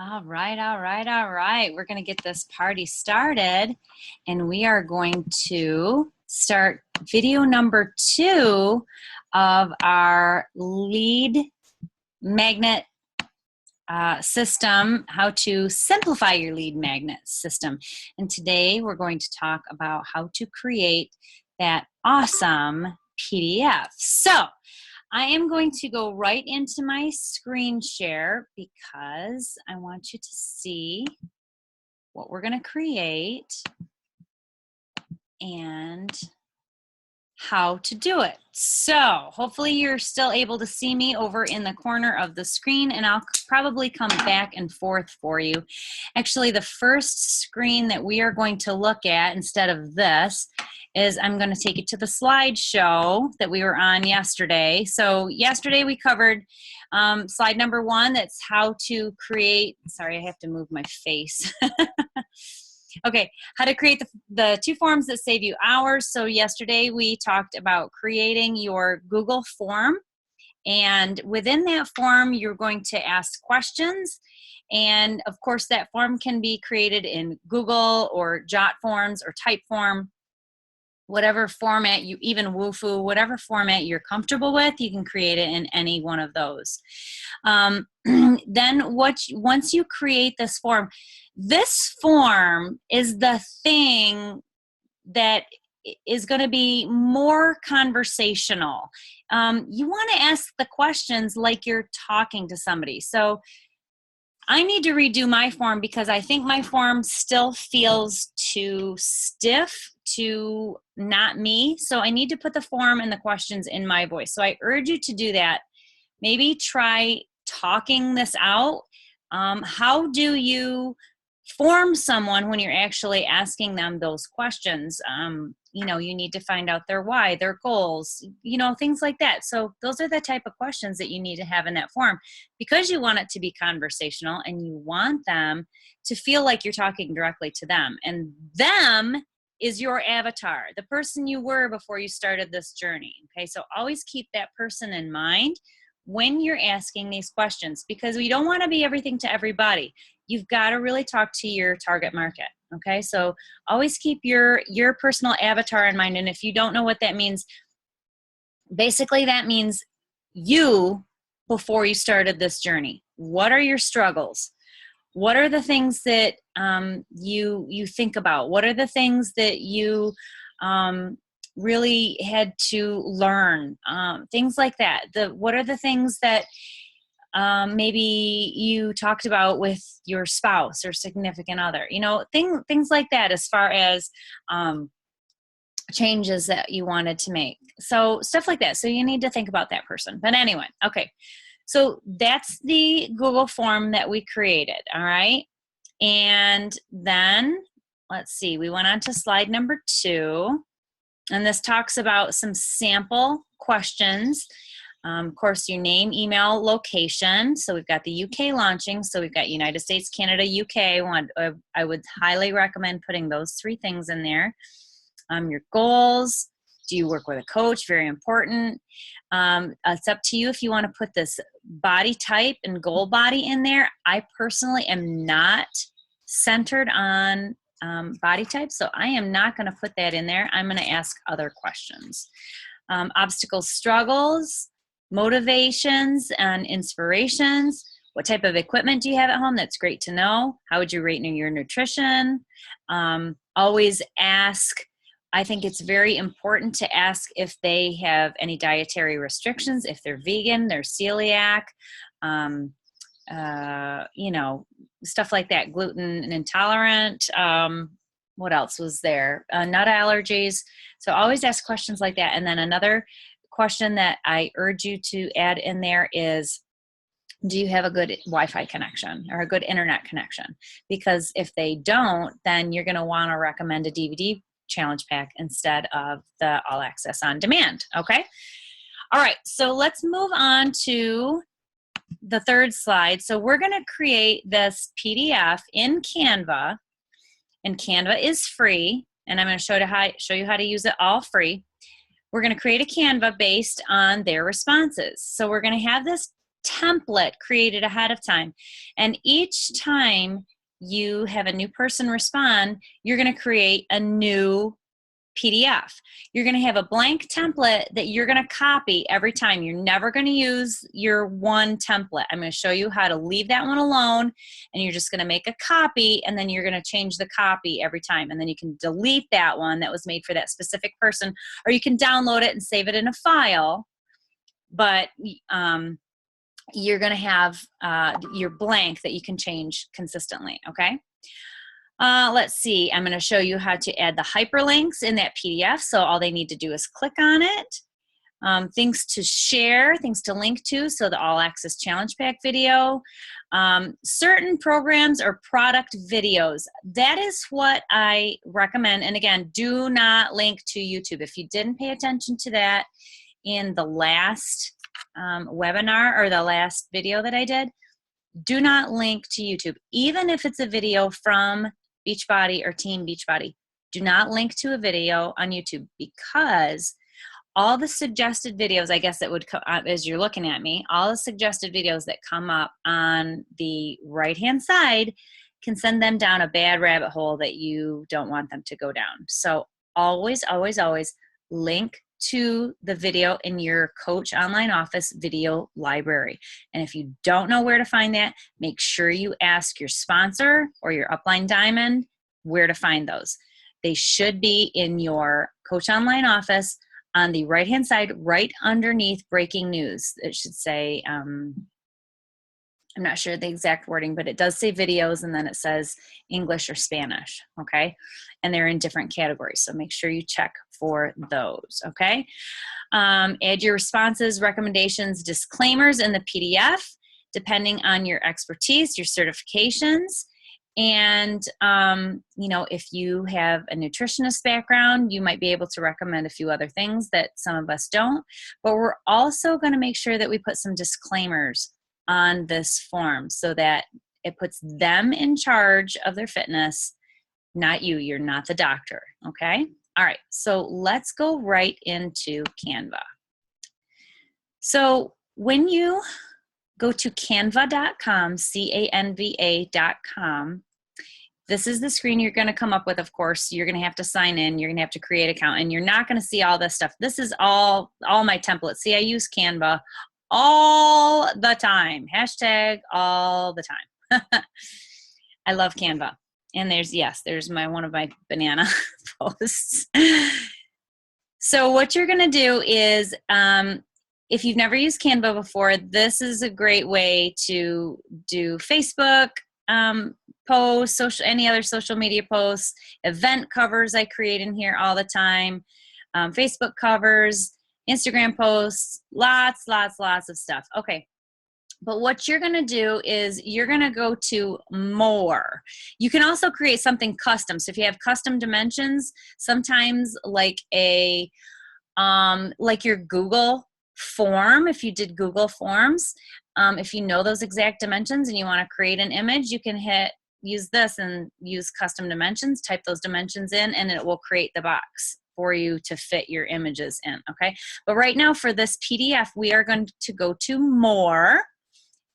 All right, all right, all right. We're going to get this party started, and we are going to start video number 2 of our lead magnet system, how to simplify your lead magnet system. And today we're going to talk about how to create that awesome PDF. So I am going to go right into my screen share because I want you to see what we're going to create and how to do it. So hopefully you're still able to see me over in the corner of the screen, and I'll probably come back and forth for you. Actually, the first screen that we are going to look at instead of this is I'm going to take it to the slideshow that we were on yesterday. So yesterday we covered slide number 1, that's how to create, sorry, I have to move my face. Okay, how to create the 2 forms that save you hours. So yesterday we talked about creating your Google form, and within that form you're going to ask questions, and of course that form can be created in Google or Jot forms or Typeform, whatever format you, even Wufoo, whatever format you're comfortable with, you can create it in any one of those. Then once you create this form is the thing that is going to be more conversational. You want to ask the questions like you're talking to somebody. So I need to redo my form because I think my form still feels too stiff to not me. So I need to put the form and the questions in my voice. So I urge you to do that. Maybe try talking this out. How do you form someone when you're actually asking them those questions? You know, you need to find out their why, their goals, you know, things like that. So those are the type of questions that you need to have in that form, because you want it to be conversational and you want them to feel like you're talking directly to them. And them is your avatar, the person you were before you started this journey. Okay, so always keep that person in mind when you're asking these questions, because we don't want to be everything to everybody. You've got to really talk to your target market. Okay, so always keep your personal avatar in mind. And if you don't know what that means, basically that means you before you started this journey. What are your struggles? What are the things that you think about? What are the things that you really had to learn? Things like that. What are the things that maybe you talked about with your spouse or significant other? You know, things like that, as far as changes that you wanted to make. So stuff like that. So you need to think about that person. But anyway, okay. So that's the Google form that we created, all right? And then, let's see, we went on to slide number 2, and this talks about some sample questions. Of course, your name, email, location. So we've got the UK launching. So we've got United States, Canada, UK. I would highly recommend putting those 3 things in there. Your goals. Do you work with a coach? Very important. It's up to you if you want to put this body type and goal body in there. I personally am not centered on body type, so I am not going to put that in there. I'm going to ask other questions. Obstacles, struggles, motivations, and inspirations. What type of equipment do you have at home? That's great to know. How would you rate your nutrition? Always ask. I think it's very important to ask if they have any dietary restrictions, if they're vegan, they're celiac, you know, stuff like that, gluten intolerant. What else was there? Nut allergies. So always ask questions like that. And then another question that I urge you to add in there is, do you have a good Wi-Fi connection or a good internet connection? Because if they don't, then you're going to want to recommend a DVD challenge pack instead of the all access on demand. Okay. All right. So let's move on to the 3rd slide. So we're going to create this PDF in Canva, and Canva is free. And I'm going to show you how to use it all free. We're going to create a Canva based on their responses. So we're going to have this template created ahead of time. And each time you have a new person respond, you're going to create a new PDF. You're going to have a blank template that you're going to copy every time. You're never going to use your one template. I'm going to show you how to leave that one alone, and you're just going to make a copy, and then you're going to change the copy every time. And then you can delete that one that was made for that specific person, or you can download it and save it in a file. But you're going to have your blank that you can change consistently, okay? Let's see, I'm going to show you how to add the hyperlinks in that PDF. So all they need to do is click on it. Things to share, things to link to, so the All Access Challenge Pack video. Certain programs or product videos. That is what I recommend. And again, do not link to YouTube. If you didn't pay attention to that in the last webinar or the last video that I did, do not link to YouTube. Even if it's a video from Beachbody or Team Beachbody, do not link to a video on YouTube, because all the suggested videos, I guess that would come as you're looking at me, all the suggested videos that come up on the right-hand side can send them down a bad rabbit hole that you don't want them to go down. So always, always, always link to the video in your Coach Online Office video library. And if you don't know where to find that, make sure you ask your sponsor or your Upline Diamond where to find those. They should be in your Coach Online Office on the right-hand side, right underneath breaking news. It should say, I'm not sure the exact wording, but it does say videos, and then it says English or Spanish, okay? And they're in different categories, so make sure you check for those, okay? Add your responses, recommendations, disclaimers in the PDF, depending on your expertise, your certifications, and you know, if you have a nutritionist background, you might be able to recommend a few other things that some of us don't, but we're also gonna make sure that we put some disclaimers on this form so that it puts them in charge of their fitness, not you. You're not the doctor, okay? All right, so let's go right into Canva. So when you go to canva.com, canva.com, this is the screen you're gonna come up with, of course. You're gonna have to sign in, you're gonna have to create an account, and you're not gonna see all this stuff. This is all my templates. See, I use Canva all the time. Hashtag all the time. I love Canva. And there's one of my banana posts. So what you're going to do is, if you've never used Canva before, this is a great way to do Facebook posts, any other social media posts, event covers I create in here all the time, Facebook covers, Instagram posts, lots of stuff. Okay, but what you're gonna do is you're gonna go to more. You can also create something custom. So if you have custom dimensions, sometimes like like your Google form, if you did Google Forms, if you know those exact dimensions and you wanna create an image, you can use this and use custom dimensions, type those dimensions in, and it will create the box for you to fit your images in, okay? But right now for this PDF, we are going to go to more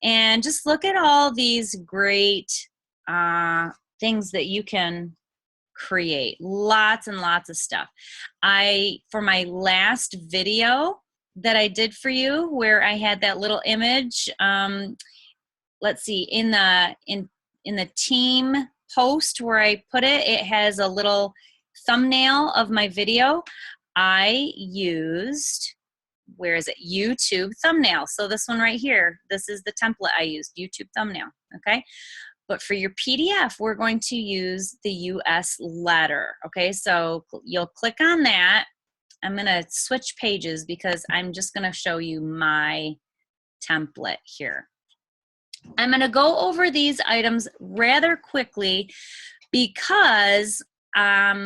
and just look at all these great things that you can create. Lots and lots of stuff. For my last video that I did for you, where I had that little image, let's see, in the team post where I put it, it has a little thumbnail of my video. I used, where is it? YouTube thumbnail. So this one right here, this is the template I used, YouTube thumbnail, okay? But for your PDF, we're going to use the US letter, okay? So you'll click on that. I'm gonna switch pages because I'm just gonna show you my template here. I'm gonna go over these items rather quickly because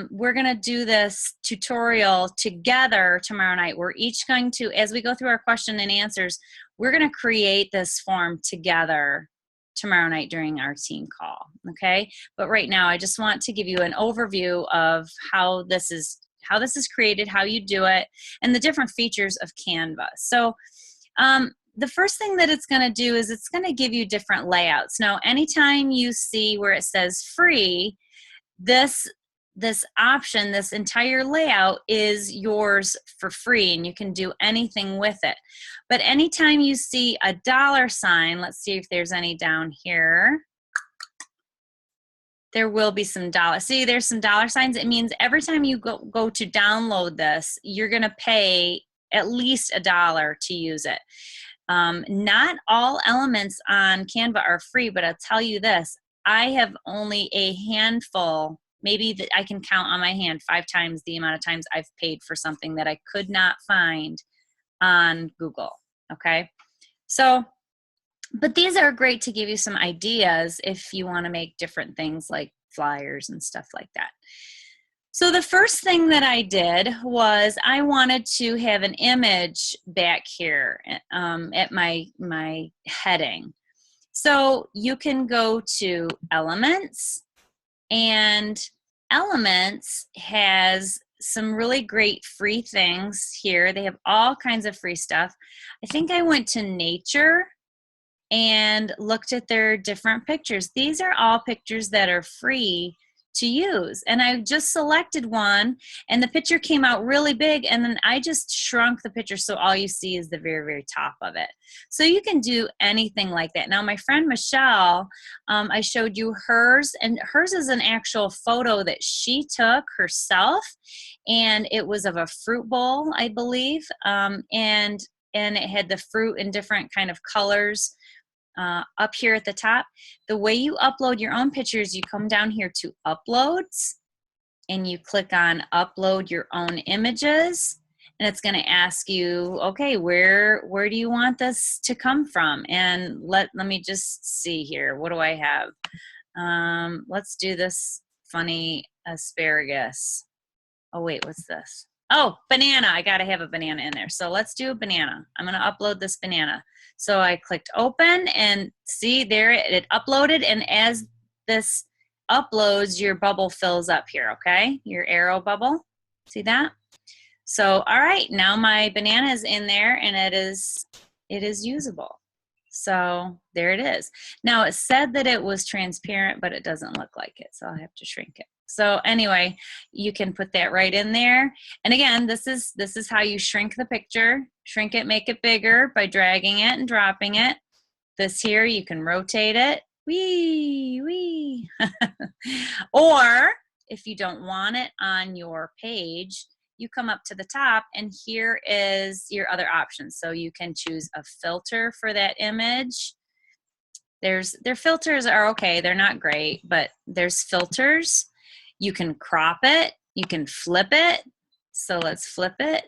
we're going to do this tutorial together tomorrow night. We're each going to, as we go through our question and answers, we're going to create this form together tomorrow night during our team call, okay? But right now, I just want to give you an overview of how this is created, how you do it, and the different features of Canva. So the first thing that it's going to do is it's going to give you different layouts. Now, anytime you see where it says free, this option, this entire layout is yours for free, and you can do anything with it. But anytime you see a $sign, let's see if there's any down here. There will be some dollars. See, there's some $signs. It means every time you go to download this, you're going to pay at least $1 to use it. Not all elements on Canva are free, but I'll tell you this, I have only a handful, maybe that I can count on my hand 5 times the amount of times I've paid for something that I could not find on Google, okay? So, but these are great to give you some ideas if you want to make different things like flyers and stuff like that. So the first thing that I did was I wanted to have an image back here at my heading. So you can go to Elements, and Elements has some really great free things here. They have all kinds of free stuff. I think I went to Nature and looked at their different pictures. These are all pictures that are free to use, and I just selected one, and the picture came out really big, and then I just shrunk the picture so all you see is the very, very top of it. So you can do anything like that. Now, my friend Michelle, I showed you hers, and hers is an actual photo that she took herself, and it was of a fruit bowl, I believe, and it had the fruit in different kind of colors. Up here at the top, the way you upload your own pictures, you come down here to Uploads, and you click on Upload Your Own Images, and it's going to ask you, okay, where do you want this to come from? And let me just see here. What do I have? Let's do this funny asparagus. Oh wait, what's this? Oh, banana. I got to have a banana in there. So let's do a banana. I'm going to upload this banana. So I clicked open, and see there it uploaded, and as this uploads, your bubble fills up here, okay? Your arrow bubble. See that? So, all right, now my banana is in there, and it is usable. So there it is. Now it said that it was transparent, but it doesn't look like it, so I'll have to shrink it. So anyway, you can put that right in there. And again, this is how you shrink the picture. Shrink it, make it bigger by dragging it and dropping it. This here, you can rotate it. Wee, wee. Or if you don't want it on your page, you come up to the top, and here is your other options. So you can choose a filter for that image. Their filters are okay. They're not great, but there's filters. You can crop it. You can flip it. So let's flip it.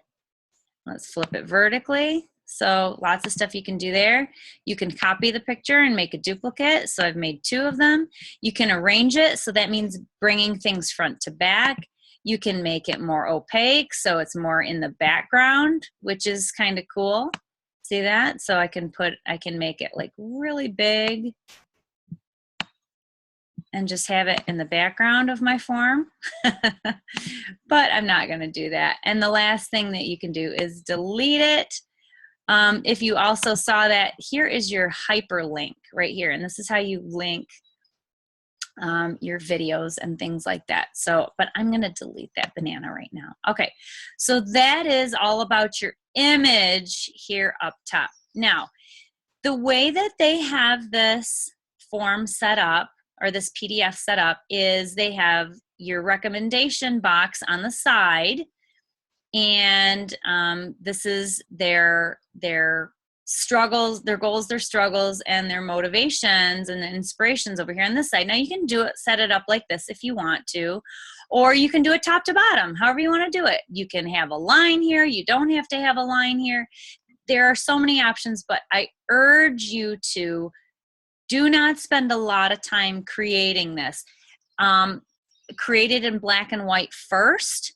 Let's flip it vertically. So lots of stuff you can do there. You can copy the picture and make a duplicate. So I've made 2 of them. You can arrange it. So that means bringing things front to back. You can make it more opaque, so it's more in the background, which is kind of cool. See that? So I can make it like really big and just have it in the background of my form. But I'm not going to do that. And the last thing that you can do is delete it. If you also saw that, here is your hyperlink right here. And this is how you link your videos and things like that. So, but I'm going to delete that banana right now. Okay, so that is all about your image here up top. Now, the way that they have this form set up, or this PDF set up, is they have your recommendation box on the side, and this is their struggles, their goals, their struggles, and their motivations and the inspirations over here on this side. Now you can do it, set it up like this if you want to, or you can do it top to bottom, however you want to do it. You can have a line here. You don't have to have a line here. There are so many options, but I urge you to do not spend a lot of time creating this. Create it in black and white first,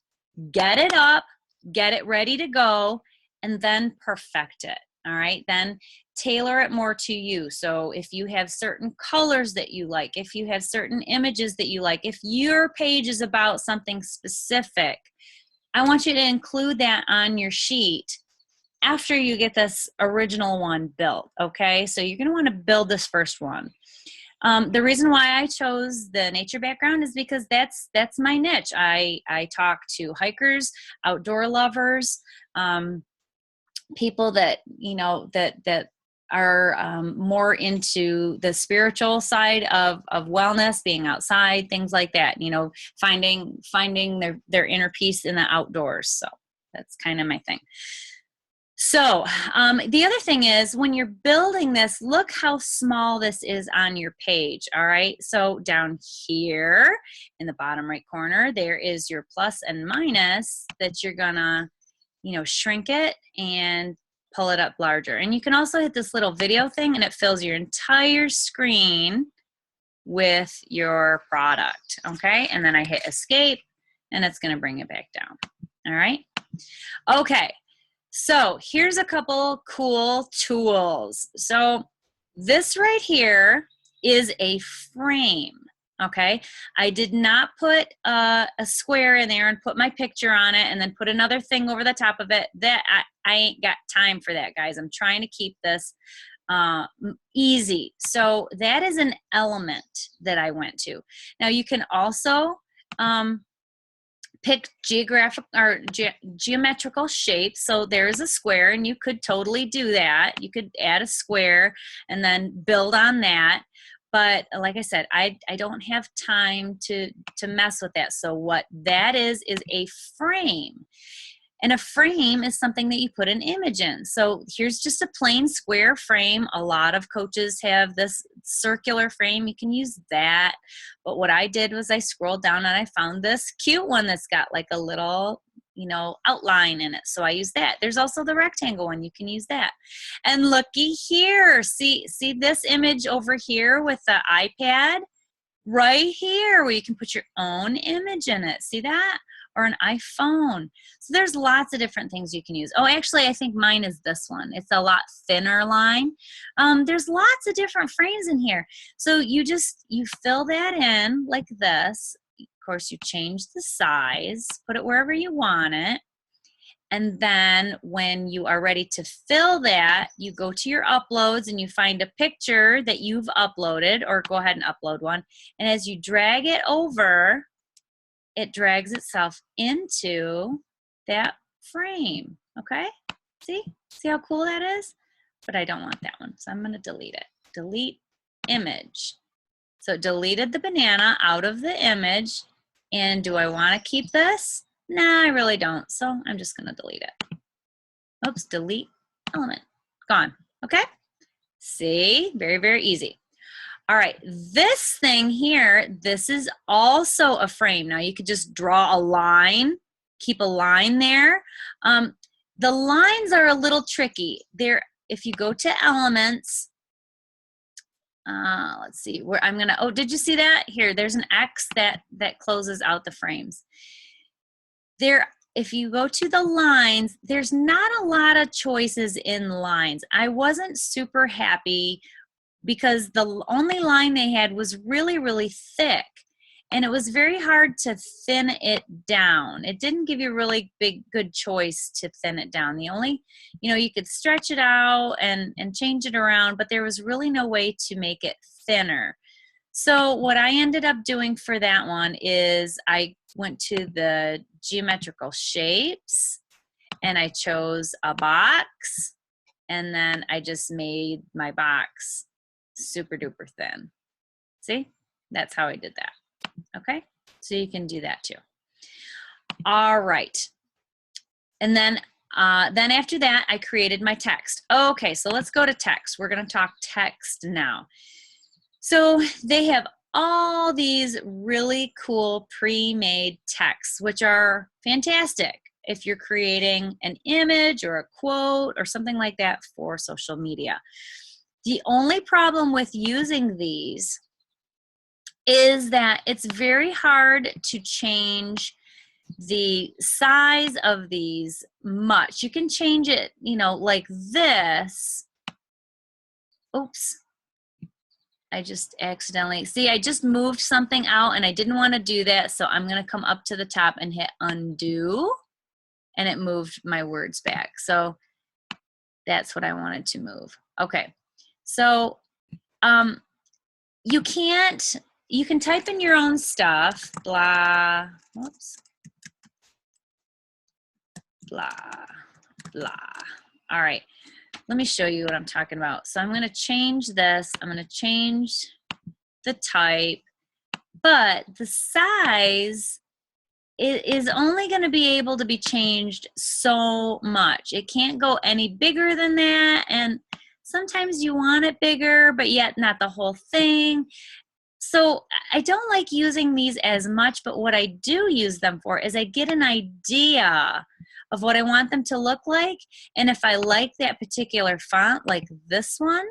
get it up, get it ready to go, and then perfect it. All right, then tailor it more to you. So if you have certain colors that you like, if you have certain images that you like, if your page is about something specific, I want you to include that on your sheet after you get this original one built, okay? So you're gonna wanna build this first one. The reason why I chose the nature background is because that's my niche. I talk to hikers, outdoor lovers, people that, you know, that are more into the spiritual side of wellness, being outside, things like that, you know, finding their inner peace in the outdoors. So that's kind of my thing. So the other thing is, when you're building this, look how small this is on your page. All right. So down here in the bottom right corner, there is your plus and minus that you're gonna, you know, shrink it and pull it up larger. And you can also hit this little video thing and it fills your entire screen with your product. Okay. And then I hit escape and it's going to bring it back down. All right. Okay. So here's a couple cool tools. So this right here is a frame. Okay, I did not put a square in there and put my picture on it and then put another thing over the top of it. That I ain't got time for that, guys. I'm trying to keep this easy. So that is an element that I went to. Now you can also pick geographic or geometrical shapes. So there's a square and you could totally do that. You could add a square and then build on that. But like I said, I don't have time to mess with that. So what that is a frame. And a frame is something that you put an image in. So here's just a plain square frame. A lot of coaches have this circular frame. You can use that. But what I did was I scrolled down and I found this cute one that's got like a little, you know, outline in it. So I use that. There's also the rectangle one. You can use that. And looky here. See this image over here with the iPad? Right here where you can put your own image in it. See that? Or an iPhone. So there's lots of different things you can use. Oh, actually, I think mine is this one. It's a lot thinner line. There's lots of different frames in here. So you fill that in like this. Of course, you change the size, put it wherever you want it. And then when you are ready to fill that, you go to your uploads and you find a picture that you've uploaded, or go ahead and upload one. And as you drag it over, it drags itself into that frame. Okay? See how cool that is? But I don't want that one, so I'm going to delete it. Delete image. So it deleted the banana out of the image. And do I want to keep this? Nah, I really don't. So I'm just going to delete it. Oops, delete element. Gone. Okay? See? Very, very easy. All right, this thing here, this is also a frame. Now you could just draw a line, keep a line there. The lines are a little tricky. If you go to elements, let's see where I'm gonna, oh, did you see that? Here, there's an X that closes out the frames. If you go to the lines, there's not a lot of choices in lines. I wasn't super happy because the only line they had was really, really thick. And it was very hard to thin it down. It didn't give you a really good choice to thin it down. The only, you could stretch it out and change it around, but there was really no way to make it thinner. So what I ended up doing for that one is I went to the geometrical shapes and I chose a box, and then I just made my box super duper thin. See, that's how I did that. Okay, so you can do that too. All right, and then after that I created my text. Okay, so let's go to text. We're going to talk text now. So they have all these really cool pre-made texts, which are fantastic if you're creating an image or a quote or something like that for social media. The only problem with using these is that it's very hard to change the size of these much. You can change it, like this. Oops. I just accidentally, I just moved something out and I didn't want to do that. So I'm going to come up to the top and hit undo, and it moved my words back. So That's what I wanted to move. Okay, so you can type in your own stuff, blah, whoops, blah, blah. All right, let me show you what I'm talking about. So I'm going to change this. I'm going to change the type, but the size is only going to be able to be changed so much. It can't go any bigger than that, and sometimes you want it bigger, but yet not the whole thing. So I don't like using these as much, but what I do use them for is I get an idea of what I want them to look like, and if I like that particular font, like this one,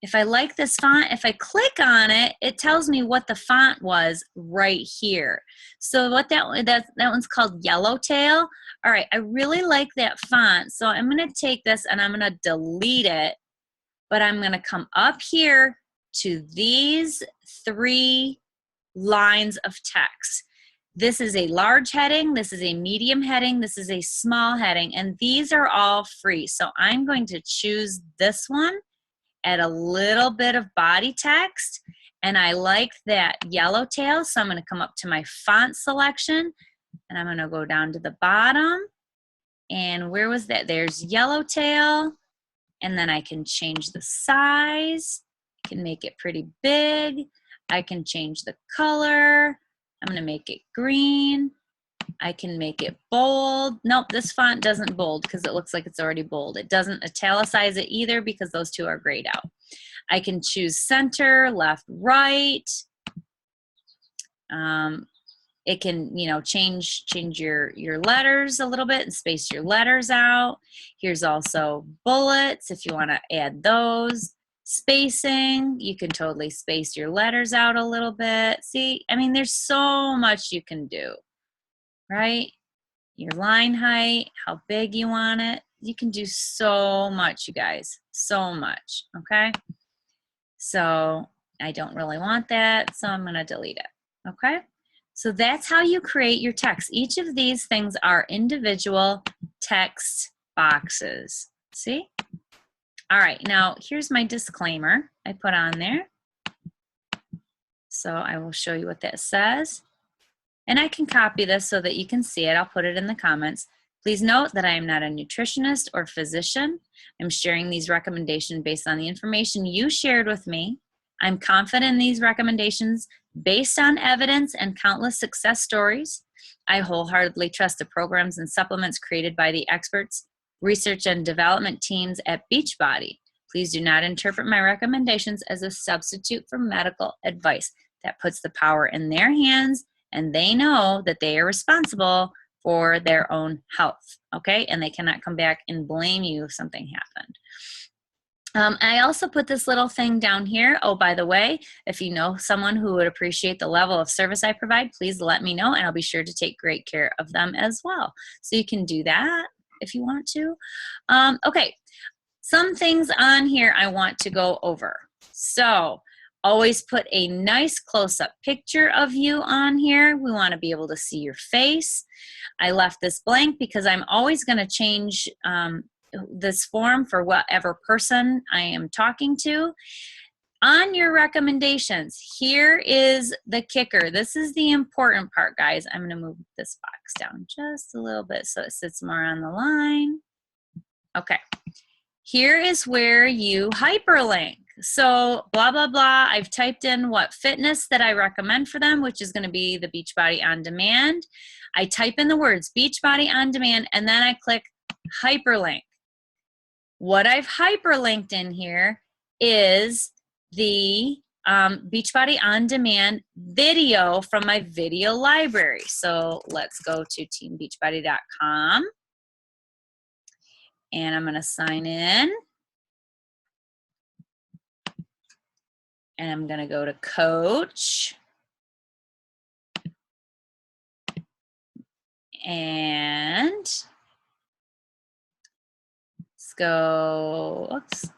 if I like this font, if I click on it, it tells me what the font was right here. So what that one's called Yellowtail. All right, I really like that font, so I'm going to take this and I'm going to delete it, but I'm going to come up here to these 3 lines of text. This is a large heading, this is a medium heading, this is a small heading, and these are all free. So I'm going to choose this one, add a little bit of body text, and I like that Yellowtail, so I'm going to come up to my font selection, and I'm going to go down to the bottom, and where was that? There's Yellowtail, and then I can change the size, I can make it pretty big, I can change the color, I'm going to make it green, I can make it bold. Nope, this font doesn't bold because it looks like it's already bold. It doesn't italicize it either because those 2 are grayed out. I can choose center, left, right. It can, you know, change your letters a little bit and space your letters out. Here's also bullets if you want to add those. Spacing, you can totally space your letters out a little bit. See, I mean, there's so much you can do, right? Your line height, how big you want it. You can do so much, you guys, so much, okay? So I don't really want that, so I'm gonna delete it, okay? So that's how you create your text. Each of these things are individual text boxes, see? All right, now here's my disclaimer I put on there. So I will show you what that says. And I can copy this so that you can see it. I'll put it in the comments. Please note that I am not a nutritionist or physician. I'm sharing these recommendations based on the information you shared with me. I'm confident in these recommendations based on evidence and countless success stories. I wholeheartedly trust the programs and supplements created by the experts, research and development teams at Beachbody. Please do not interpret my recommendations as a substitute for medical advice. That puts the power in their hands, and they know that they are responsible for their own health, okay? And they cannot come back and blame you if something happened. I also put this little thing down here. Oh, by the way, if you know someone who would appreciate the level of service I provide, please let me know, and I'll be sure to take great care of them as well. So you can do that if you want to. Okay, some things on here I want to go over. So always put a nice close-up picture of you on here. We want to be able to see your face. I left this blank because I'm always going to change this form for whatever person I am talking to. On your recommendations, here is the kicker. This is the important part, guys. I'm going to move this box down just a little bit so it sits more on the line. Okay. Here is where you hyperlink. So blah, blah, blah. I've typed in what fitness that I recommend for them, which is going to be the Beachbody On Demand. I type in the words Beachbody On Demand, and then I click hyperlink. What I've hyperlinked in here is the Beachbody On Demand video from my video library. So let's go to teambeachbody.com. And I'm going to sign in. And I'm going to go to coach. And let's go, oops,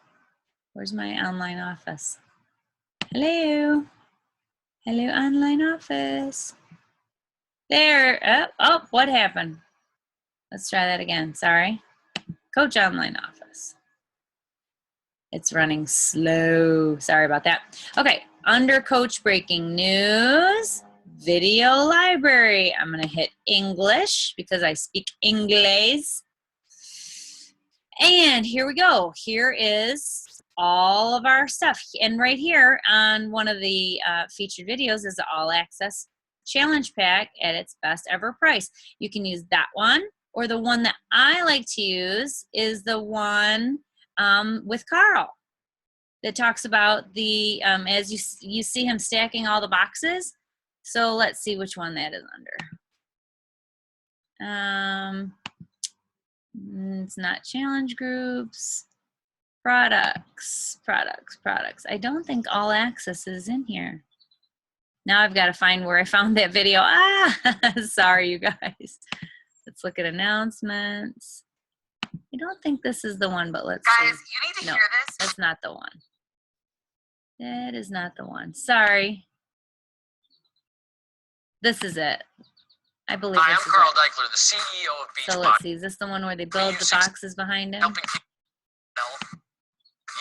where's my online office? Hello. Hello, online office. There, oh, what happened? Let's try that again, sorry. Coach Online Office. It's running slow. Sorry about that. Okay, under Coach Breaking News, Video Library. I'm going to hit English because I speak Inglés. And here we go. Here is all of our stuff. And right here on one of the featured videos is the All Access Challenge Pack at its best ever price. You can use that one, or the one that I like to use is the one with Carl that talks about the, as you see him stacking all the boxes. So let's see which one that is under. It's not challenge groups. Products. I don't think All Access is in here. Now I've got to find where I found that video. Sorry, you guys. Let's look at announcements. I don't think this is the one, but let's see. Guys, you need to hear this. That's not the one. That is not the one. Sorry. This is it. I believe Hi, this I'm Carl is Deichler, the CEO of Beachbody. So let's see. Is this the one where they build the boxes behind him? Helping people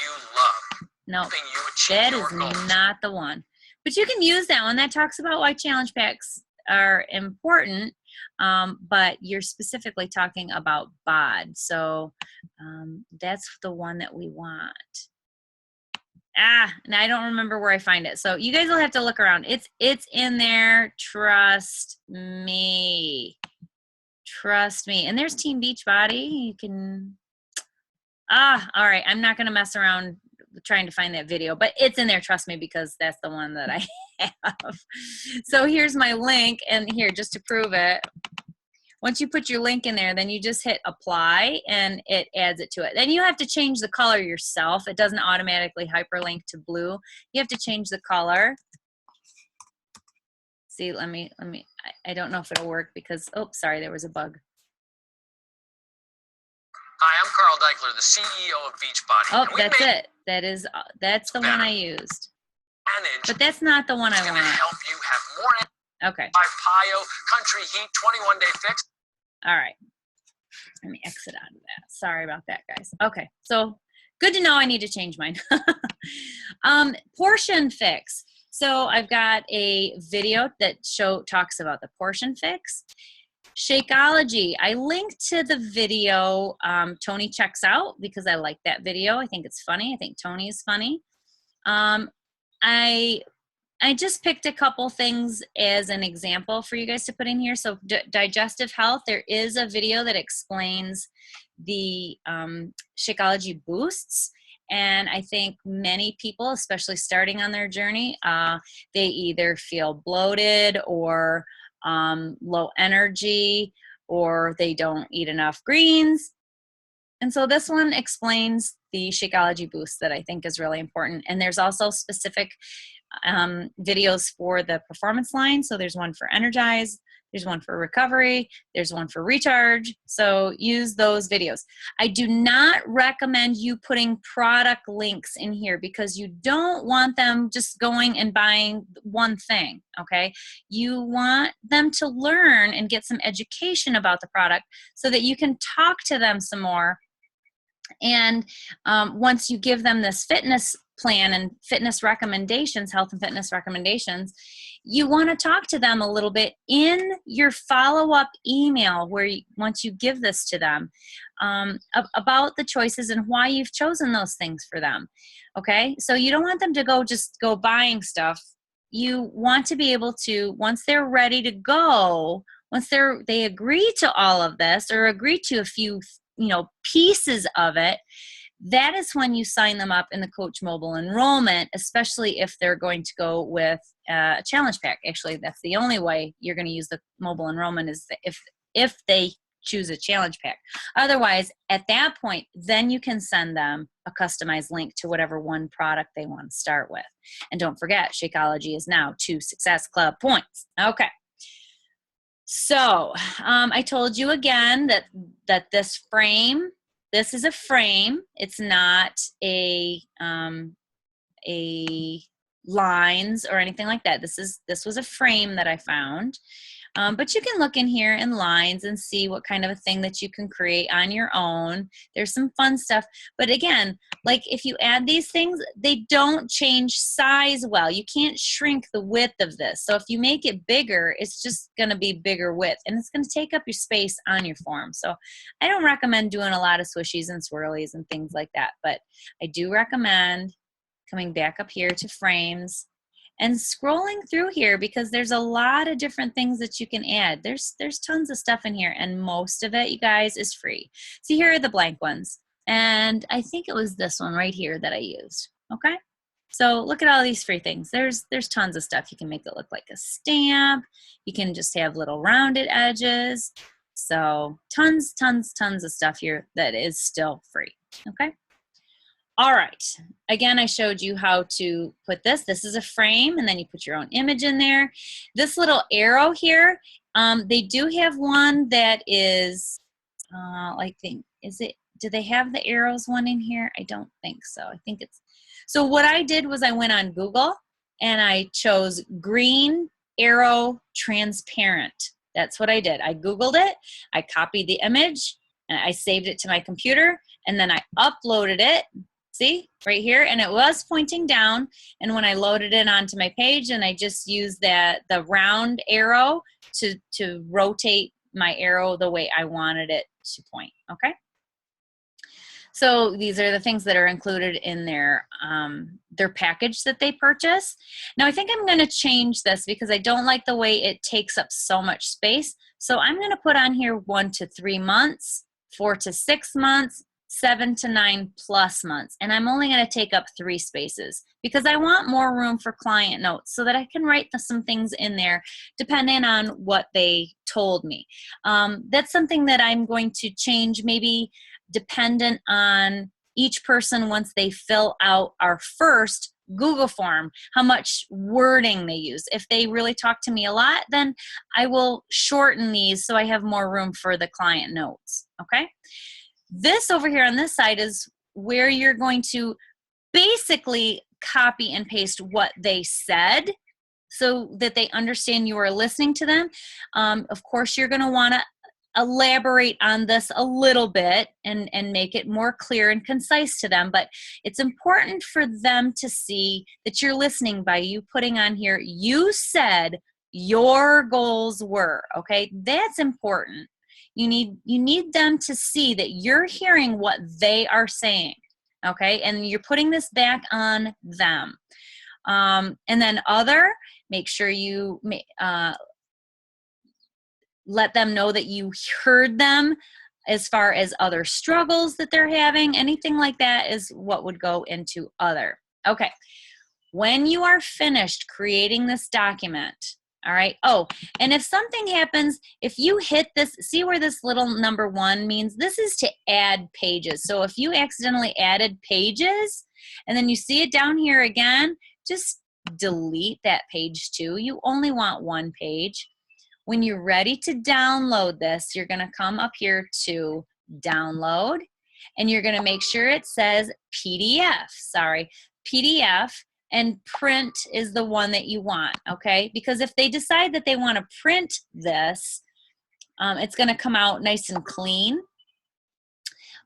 you love. No, Helping you achieve that your is goals. not the one. But you can use that one. That talks about why challenge packs are important, but you're specifically talking about BOD. So that's the one that we want. And I don't remember where I find it. So you guys will have to look around. It's in there. Trust me. Trust me. And there's Team Beachbody. You can, all right. I'm not going to mess around trying to find that video, but it's in there. Trust me, because that's the one that I have. So here's my link. And here, just to prove it, once you put your link in there, then you just hit apply and it adds it to it. Then you have to change the color yourself. It doesn't automatically hyperlink to blue. You have to change the color. See, let me, I don't know if it'll work because, oh, sorry, there was a bug. Hi, I'm Carl Deichler, the CEO of Beachbody. Oh, that's it. That's the one I used. But that's not the one I want. Help you have more. Okay. PIO, Country Heat, 21-day fix. All right. Let me exit out of that. Sorry about that, guys. Okay. So good to know I need to change mine. Portion fix. So I've got a video that talks about the portion fix. Shakeology. I linked to the video Tony checks out because I like that video. I think it's funny. I think Tony is funny. I just picked a couple things as an example for you guys to put in here. So digestive health, there is a video that explains the Shakeology boosts. And I think many people, especially starting on their journey, they either feel bloated or low energy, or they don't eat enough greens. And so this one explains the Shakeology boost that I think is really important. And there's also specific videos for the performance line. So there's one for energize, there's one for recovery, there's one for recharge. So use those videos. I do not recommend you putting product links in here because you don't want them just going and buying one thing, okay? You want them to learn and get some education about the product so that you can talk to them some more. And once you give them this fitness plan and fitness recommendations, health and fitness recommendations, you want to talk to them a little bit in your follow-up email where once you give this to them about the choices and why you've chosen those things for them. Okay, so you don't want them to just go buying stuff. You want to be able to, once they're ready to go, once they agree to all of this or agree to a few pieces of it, that is when you sign them up in the Coach Mobile enrollment, especially if they're going to go with a challenge pack. Actually, that's the only way you're going to use the mobile enrollment is if they choose a challenge pack. Otherwise, at that point, then you can send them a customized link to whatever one product they want to start with. And don't forget, Shakeology is now 2 Success Club points. Okay. So I told you again that this is a frame. It's not a lines or anything like that. This was a frame that I found. But you can look in here in lines and see what kind of a thing that you can create on your own. There's some fun stuff. But again, like if you add these things, they don't change size well. You can't shrink the width of this. So if you make it bigger, it's just going to be bigger width, and it's going to take up your space on your form. So I don't recommend doing a lot of swishies and swirlies and things like that, but I do recommend coming back up here to frames and scrolling through here, because there's a lot of different things that you can add. There's tons of stuff in here, and most of it, you guys, is free. See, here are the blank ones. And I think it was this one right here that I used, okay? So look at all these free things. There's tons of stuff. You can make it look like a stamp. You can just have little rounded edges. So tons of stuff here that is still free, okay? All right, again, I showed you how to put this. This is a frame, and then you put your own image in there. This little arrow here, they do have one that is, I think, do they have the arrows one in here? I don't think so. I think it's, so what I did was I went on Google and I chose green arrow transparent. That's what I did. I Googled it, I copied the image, and I saved it to my computer, and then I uploaded it. See, right here, and it was pointing down, and when I loaded it onto my page, and I just used the round arrow to rotate my arrow the way I wanted it to point, okay? So these are the things that are included in their package that they purchase. Now I think I'm gonna change this because I don't like the way it takes up so much space. So I'm gonna put on here 1 to 3 months, 4 to 6 months, 7 to 9 plus months, and I'm only going to take up 3 spaces because I want more room for client notes so that I can write some things in there depending on what they told me. That's something that I'm going to change, maybe dependent on each person once they fill out our first Google form, how much wording they use. If they really talk to me a lot, then I will shorten these so I have more room for the client notes, okay? This over here on this side is where you're going to basically copy and paste what they said so that they understand you are listening to them. Of course, you're going to want to elaborate on this a little bit and make it more clear and concise to them, but it's important for them to see that you're listening by you putting on here, you said your goals were, okay? That's important. You need them to see that you're hearing what they are saying, okay? And you're putting this back on them. And then other, make sure you let them know that you heard them as far as other struggles that they're having. Anything like that is what would go into other. Okay, when you are finished creating this document, all right. Oh, and if something happens, if you hit this, see where this little number 1 means? This is to add pages. So if you accidentally added pages and then you see it down here again, just delete that page too. You only want 1 page. When you're ready to download this, you're going to come up here to download, and you're going to make sure it says PDF. Sorry, PDF. And print is the one that you want, okay? Because if they decide that they want to print this, it's going to come out nice and clean.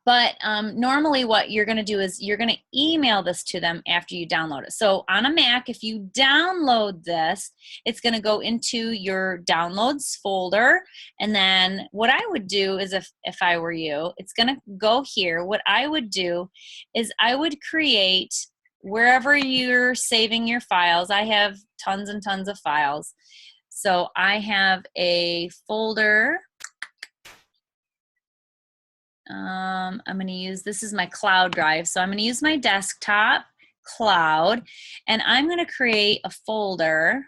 But normally what you're going to do is you're going to email this to them after you download it. So on a Mac, if you download this, it's going to go into your downloads folder. And then what I would do is if I were you, it's going to go here. What I would do is I would create, wherever you're saving your files, I have tons and tons of files. So I have a folder. I'm going to use, this is my cloud drive. So I'm going to use my desktop cloud, and I'm going to create a folder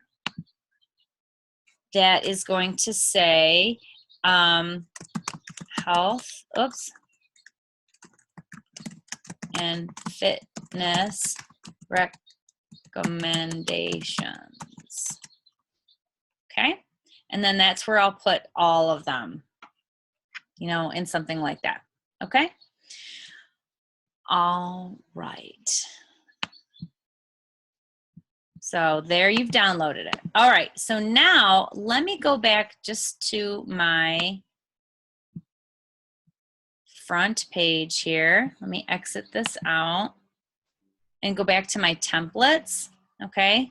that is going to say health, and fitness recommendations. Okay, and then that's where I'll put all of them, you know, in something like that. Okay, all right. So there, you've downloaded it. All right, so now let me go back just to my front page here. Let me exit this out and go back to my templates, okay?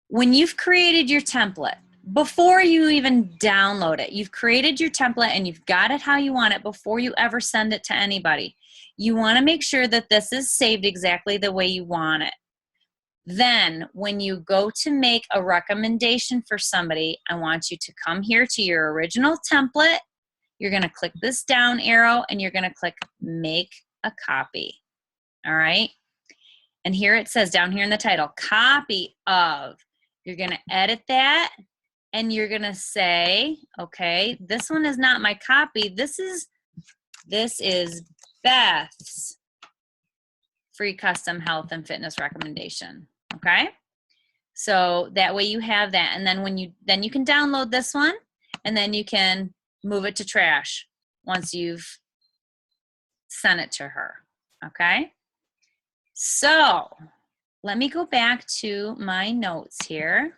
When you've created your template, before you even download it, you've created your template and you've got it how you want it before you ever send it to anybody. You want to make sure that this is saved exactly the way you want it. Then when you go to make a recommendation for somebody, I want you to come here to your original template. You're going to click this down arrow and you're going to click make a copy. All right. And here it says down here in the title, copy of. You're going to edit that and you're going to say, okay, this one is not my copy. This is Beth's free custom health and fitness recommendation. Okay. So that way you have that. And then then you can download this one and then you can move it to trash once you've sent it to her. Okay. So let me go back to my notes here.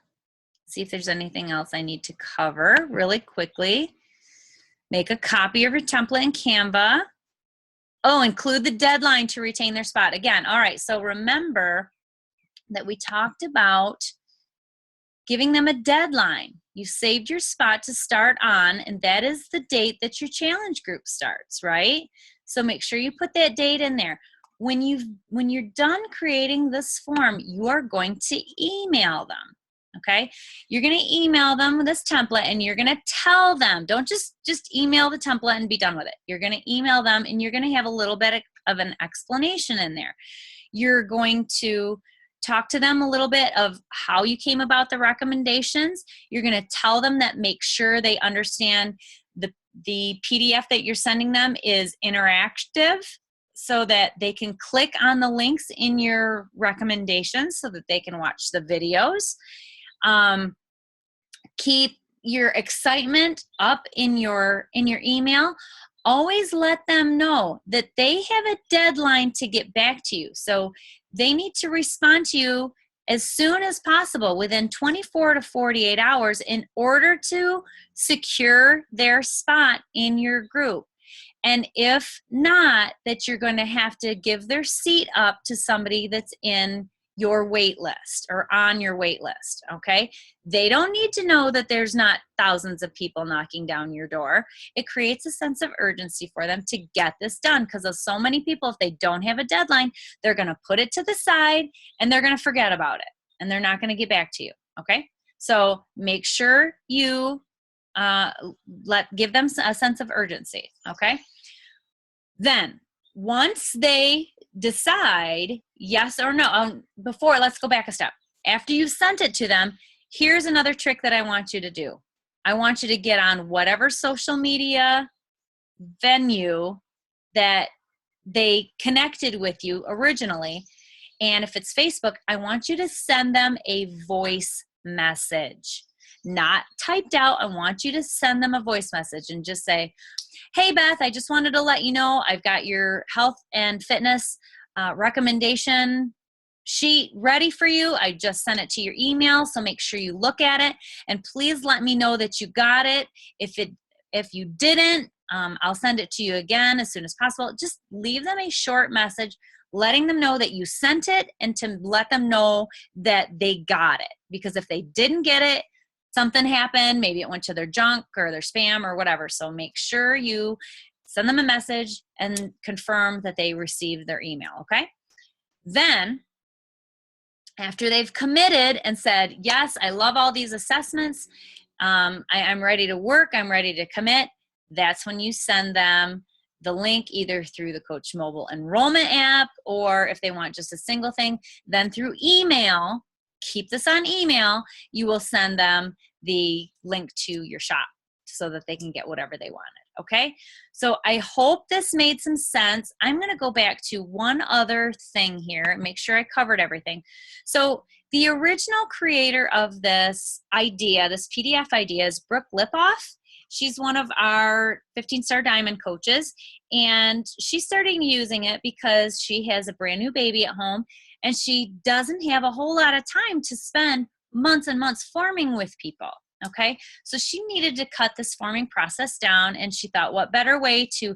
See if there's anything else I need to cover really quickly. Make a copy of your template in Canva. Oh, include the deadline to retain their spot. Again, all right, so remember that we talked about giving them a deadline. You saved your spot to start on, and that is the date that your challenge group starts, right? So make sure you put that date in there. When you're done creating this form, you are going to email them, okay? You're going to email them this template and you're going to tell them, don't just email the template and be done with it. You're going to email them and you're going to have a little bit of an explanation in there. You're going to talk to them a little bit of how you came about the recommendations. You're going to tell them that make sure they understand the PDF that you're sending them is interactive, so that they can click on the links in your recommendations so that they can watch the videos. Keep your excitement up in your email. Always let them know that they have a deadline to get back to you. So they need to respond to you as soon as possible, within 24 to 48 hours, in order to secure their spot in your group. And if not, that you're going to have to give their seat up to somebody that's in your wait list or on your wait list, okay? They don't need to know that there's not thousands of people knocking down your door. It creates a sense of urgency for them to get this done, because of so many people, if they don't have a deadline, they're going to put it to the side and they're going to forget about it and they're not going to get back to you, okay? So make sure you give them a sense of urgency, okay? Then, once they decide yes or no, let's go back a step. After you've sent it to them, here's another trick that I want you to do. I want you to get on whatever social media venue that they connected with you originally. And if it's Facebook, I want you to send them a voice message. Not typed out. I want you to send them a voice message and just say, hey, Beth, I just wanted to let you know I've got your health and fitness recommendation sheet ready for you. I just sent it to your email, so make sure you look at it. And please let me know that you got it. If you didn't, I'll send it to you again as soon as possible. Just leave them a short message letting them know that you sent it and to let them know that they got it. Because if they didn't get it, something happened, maybe it went to their junk or their spam or whatever. So make sure you send them a message and confirm that they received their email, okay? Then, after they've committed and said, yes, I love all these assessments, I'm ready to work, I'm ready to commit, that's when you send them the link either through the Coach Mobile Enrollment app, or if they want just a single thing, then through email. Keep this on email. You will send them the link to your shop so that they can get whatever they wanted, okay? So I hope this made some sense. I'm going to go back to one other thing here and make sure I covered everything. So the original creator of this idea, this PDF idea, is Brooke Lipoff. She's one of our 15-star diamond coaches, and she's starting using it because she has a brand new baby at home, and she doesn't have a whole lot of time to spend months and months forming with people. Okay, so she needed to cut this forming process down, and she thought, what better way to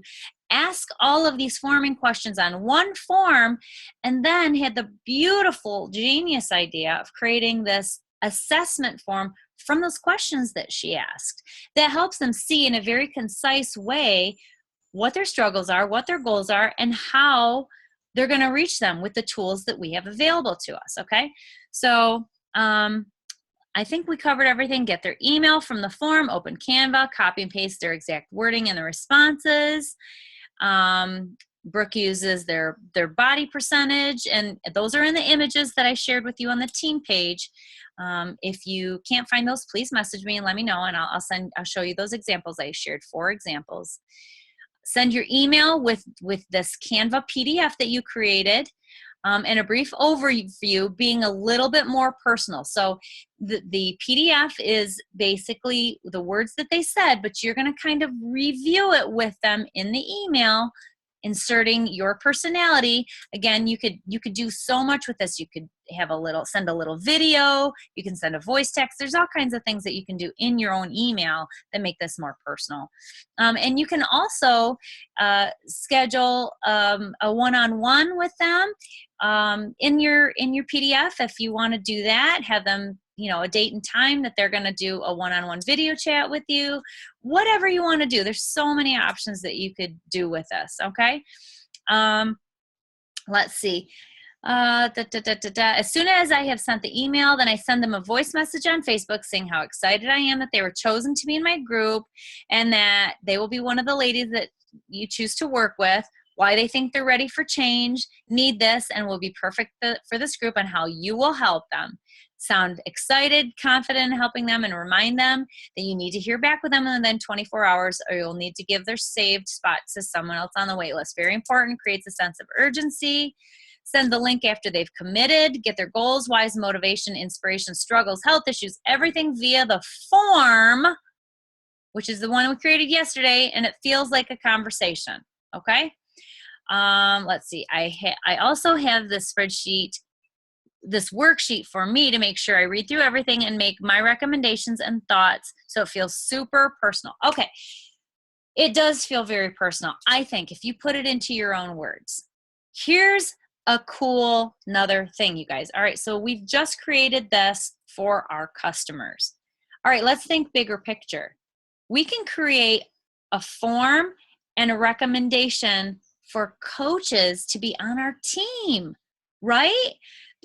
ask all of these forming questions on one form, and then had the beautiful, genius idea of creating this assessment form from those questions that she asked that helps them see in a very concise way what their struggles are, what their goals are, and how they're going to reach them with the tools that we have available to us. Okay, so I think we covered everything. Get their email from the form, open Canva, copy and paste their exact wording and the responses. Brooke uses their body percentage, and those are in the images that I shared with you on the team page. If you can't find those, please message me and let me know, and I'll show you those examples. I shared 4 examples. Send your email with this Canva PDF that you created. And a brief overview being a little bit more personal. So the PDF is basically the words that they said, but you're going to kind of review it with them in the email, inserting your personality. Again, you could do so much with this. You could have send a little video, you can send a voice text. There's all kinds of things that you can do in your own email that make this more personal. And you can also schedule a one-on-one with them in your PDF if you want to do that. Have them, a date and time that they're going to do a one-on-one video chat with you. Whatever you want to do. There's so many options that you could do with this. Okay. Let's see. As soon as I have sent the email, then I send them a voice message on Facebook saying how excited I am that they were chosen to be in my group, and that they will be one of the ladies that you choose to work with, why they think they're ready for change, need this, and will be perfect for this group, and how you will help them. Sound excited, confident in helping them, and remind them that you need to hear back with them within 24 hours, or you'll need to give their saved spots to someone else on the wait list. Very important, creates a sense of urgency. Send the link after they've committed. Get their goals, whys, motivation, inspiration, struggles, health issues, everything via the form, which is the one we created yesterday, and it feels like a conversation. Okay. Let's see. I also have this spreadsheet, this worksheet for me to make sure I read through everything and make my recommendations and thoughts, so it feels super personal. Okay. It does feel very personal. I think if you put it into your own words. Here's a cool another thing, you guys. All right, so we've just created this for our customers. All right, let's think bigger picture. We can create a form and a recommendation for coaches to be on our team, right?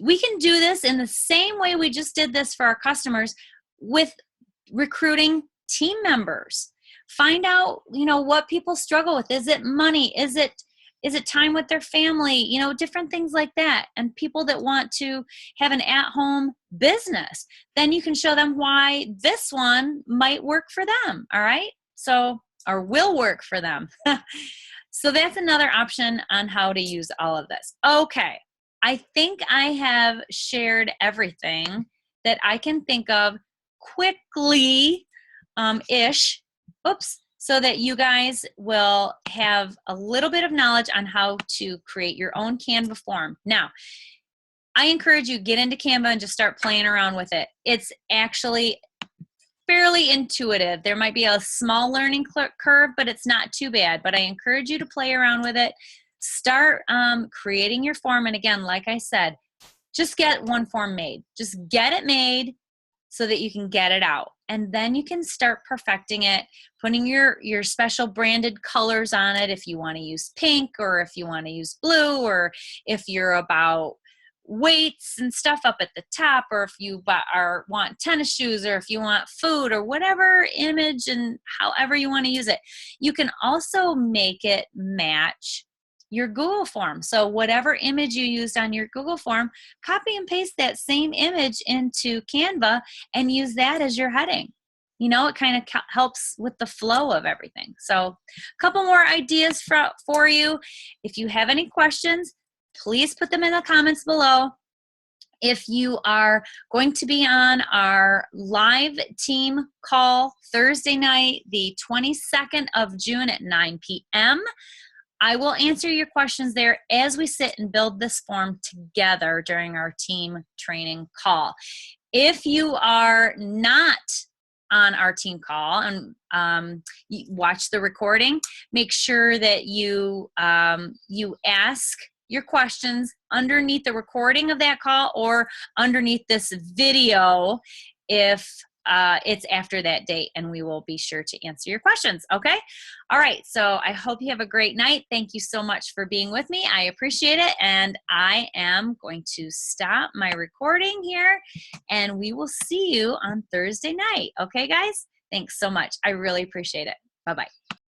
We can do this in the same way we just did this for our customers with recruiting team members. Find out, what people struggle with. Is it money? Is it time with their family? Different things like that. And people that want to have an at-home business, then you can show them why this one might work for them. All right. So, or will work for them. So that's another option on how to use all of this. Okay. I think I have shared everything that I can think of quickly, so that you guys will have a little bit of knowledge on how to create your own Canva form. Now, I encourage you, get into Canva and just start playing around with it. It's actually fairly intuitive. There might be a small learning curve, but it's not too bad. But I encourage you to play around with it. Start creating your form. And again, like I said, just get one form made. Just get it made so that you can get it out. And then you can start perfecting it, putting your special branded colors on it if you want to use pink, or if you want to use blue, or if you're about weights and stuff up at the top, or if you want tennis shoes, or if you want food, or whatever image and however you want to use it. You can also make it match your Google form. So whatever image you used on your Google form, copy and paste that same image into Canva and use that as your heading. It kind of helps with the flow of everything. So a couple more ideas for you. If you have any questions, please put them in the comments below. If you are going to be on our live team call Thursday night, the 22nd of June at 9 p.m., I will answer your questions there as we sit and build this form together during our team training call. If you are not on our team call and you watch the recording, make sure that you ask your questions underneath the recording of that call or underneath this video if it's after that date, and we will be sure to answer your questions. Okay? All right. So I hope you have a great night. Thank you so much for being with me. I appreciate it. And I am going to stop my recording here, and we will see you on Thursday night. Okay, guys? Thanks so much. I really appreciate it. Bye-bye.